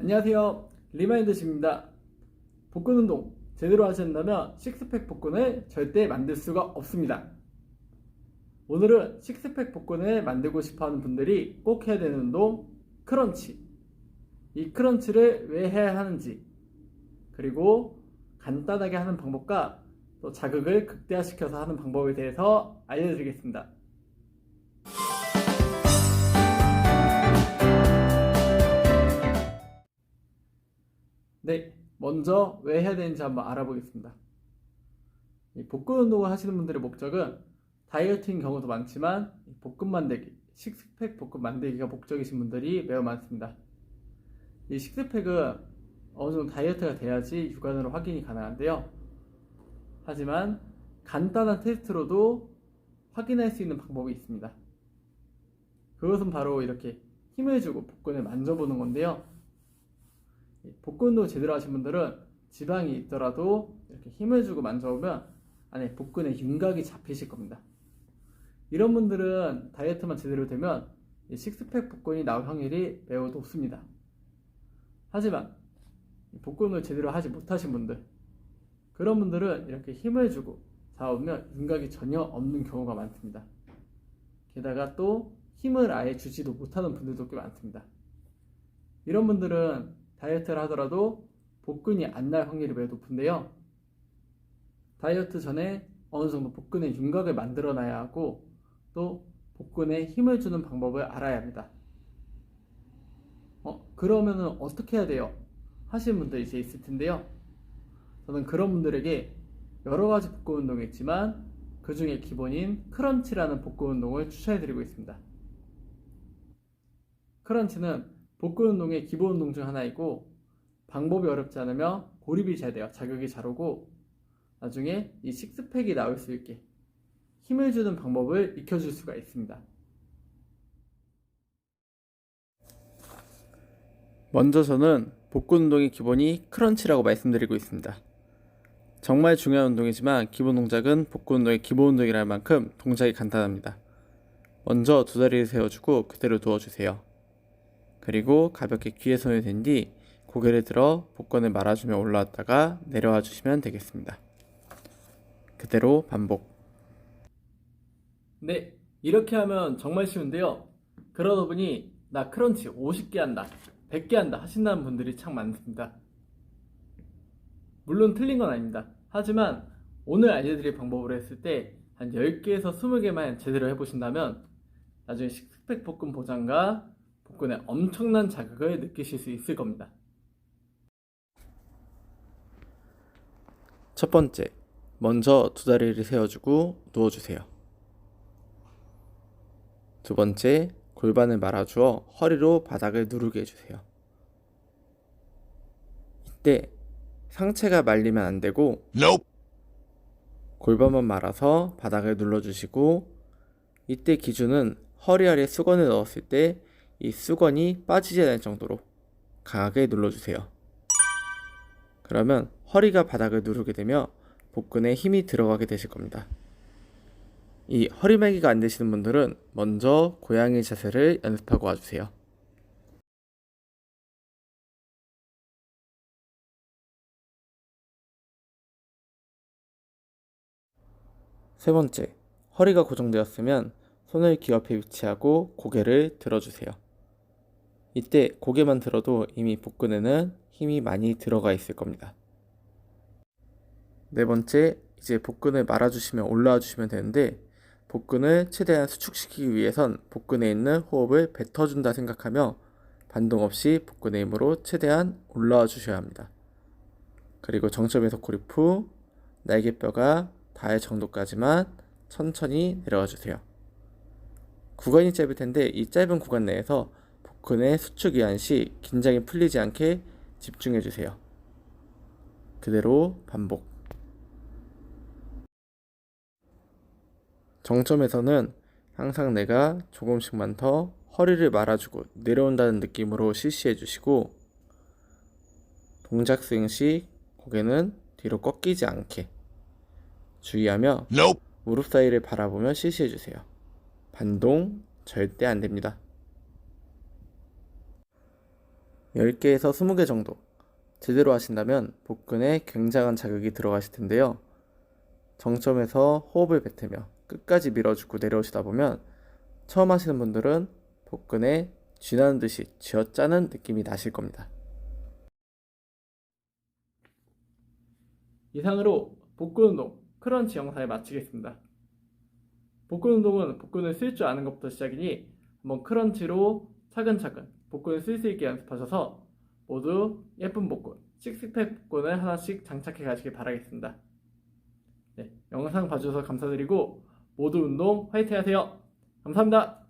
안녕하세요, 리마인드십입니다. 복근 운동 제대로 하신다면 식스팩 복근을 절대 만들 수가 없습니다. 오늘은 식스팩 복근을 만들고 싶어하는 분들이 꼭 해야 되는 운동, 크런치. 이 크런치를 왜 해야 하는지, 그리고 간단하게 하는 방법과 또 자극을 극대화시켜서 하는 방법에 대해서 알려드리겠습니다. 네, 먼저 왜 해야 되는지 한번 알아보겠습니다. 이 복근 운동을 하시는 분들의 목적은 다이어트인 경우도 많지만 복근 만들기, 식스팩 복근 만들기가 목적이신 분들이 매우 많습니다. 이 식스팩은 어느 정도 다이어트가 돼야지 육안으로 확인이 가능한데요. 하지만 간단한 테스트로도 확인할 수 있는 방법이 있습니다. 그것은 바로 이렇게 힘을 주고 복근을 만져보는 건데요. 복근 운동 제대로 하신 분들은 지방이 있더라도 이렇게 힘을 주고 만져보면 안에 복근에 윤곽이 잡히실 겁니다. 이런 분들은 다이어트만 제대로 되면 식스팩 복근이 나올 확률이 매우 높습니다. 하지만 복근을 제대로 하지 못하신 분들, 그런 분들은 이렇게 힘을 주고 잡으면 윤곽이 전혀 없는 경우가 많습니다. 게다가 또 힘을 아예 주지도 못하는 분들도 꽤 많습니다. 이런 분들은 다이어트를 하더라도 복근이 안 날 확률이 매우 높은데요. 다이어트 전에 어느 정도 복근의 윤곽을 만들어 놔야 하고 또 복근에 힘을 주는 방법을 알아야 합니다. 그러면은 어떻게 해야 돼요? 하시는 분들이 이제 있을 텐데요. 저는 그런 분들에게 여러 가지 복근 운동이 있지만 그 중에 기본인 크런치라는 복근 운동을 추천해 드리고 있습니다. 크런치는 복근 운동의 기본 운동 중 하나이고 방법이 어렵지 않으며 고립이 잘 돼요. 자극이 잘 오고 나중에 이 식스팩이 나올 수 있게 힘을 주는 방법을 익혀줄 수가 있습니다. 먼저 저는 복근 운동의 기본이 크런치라고 말씀드리고 있습니다. 정말 중요한 운동이지만 기본 동작은 복근 운동의 기본 운동이라는 만큼 동작이 간단합니다. 먼저 두 다리를 세워주고 그대로 누워주세요. 그리고 가볍게 귀에 손을 댄 뒤 고개를 들어 복근을 말아주며 올라왔다가 내려와 주시면 되겠습니다. 그대로 반복. 네, 이렇게 하면 정말 쉬운데요. 그러다 보니 나 크런치 50개 한다, 100개 한다 하신다는 분들이 참 많습니다. 물론 틀린 건 아닙니다. 하지만 오늘 알려드릴 방법으로 했을 때 한 10개에서 20개만 제대로 해보신다면 나중에 식스팩 복근 보장과 복근에 엄청난 자극을 느끼실 수 있을 겁니다. 첫 번째, 먼저 두 다리를 세워주고 누워주세요. 두 번째, 골반을 말아주어 허리로 바닥을 누르게 해주세요. 이때 상체가 말리면 안 되고 골반만 말아서 바닥을 눌러주시고 이때 기준은 허리 아래 수건을 넣었을 때 이 수건이 빠지지 않을 정도로 강하게 눌러주세요. 그러면 허리가 바닥을 누르게 되며 복근에 힘이 들어가게 되실 겁니다. 이 허리말기가 안 되시는 분들은 먼저 고양이 자세를 연습하고 와주세요. 세 번째, 허리가 고정되었으면 손을 귀 옆에 위치하고 고개를 들어주세요. 이때 고개만 들어도 이미 복근에는 힘이 많이 들어가 있을 겁니다. 네 번째, 이제 복근을 말아주시면 올라와 주시면 되는데 복근을 최대한 수축시키기 위해선 복근에 있는 호흡을 뱉어준다 생각하며 반동 없이 복근의 힘으로 최대한 올라와 주셔야 합니다. 그리고 정점에서 고립 후 날개뼈가 닿을 정도까지만 천천히 내려와 주세요. 구간이 짧을 텐데 이 짧은 구간 내에서 복근의 수축 이완 시 긴장이 풀리지 않게 집중해 주세요. 그대로 반복. 정점에서는 항상 내가 조금씩만 더 허리를 말아주고 내려온다는 느낌으로 실시해 주시고 동작 수행 시 고개는 뒤로 꺾이지 않게 주의하며 무릎 사이를 바라보며 실시해 주세요. 반동 절대 안 됩니다. 10개에서 20개 정도 제대로 하신다면 복근에 굉장한 자극이 들어가실 텐데요. 정점에서 호흡을 뱉으며 끝까지 밀어주고 내려오시다 보면 처음 하시는 분들은 복근에 쥐나는 듯이 쥐어짜는 느낌이 나실 겁니다. 이상으로 복근 운동 크런치 영상을 마치겠습니다. 복근 운동은 복근을 쓸 줄 아는 것부터 시작이니 한번 크런치로 차근차근 복근을 쓸 수 있게 연습하셔서 모두 예쁜 복근, 식스팩 복근을 하나씩 장착해 가시길 바라겠습니다. 네, 영상 봐주셔서 감사드리고 모두 운동 화이팅 하세요. 감사합니다.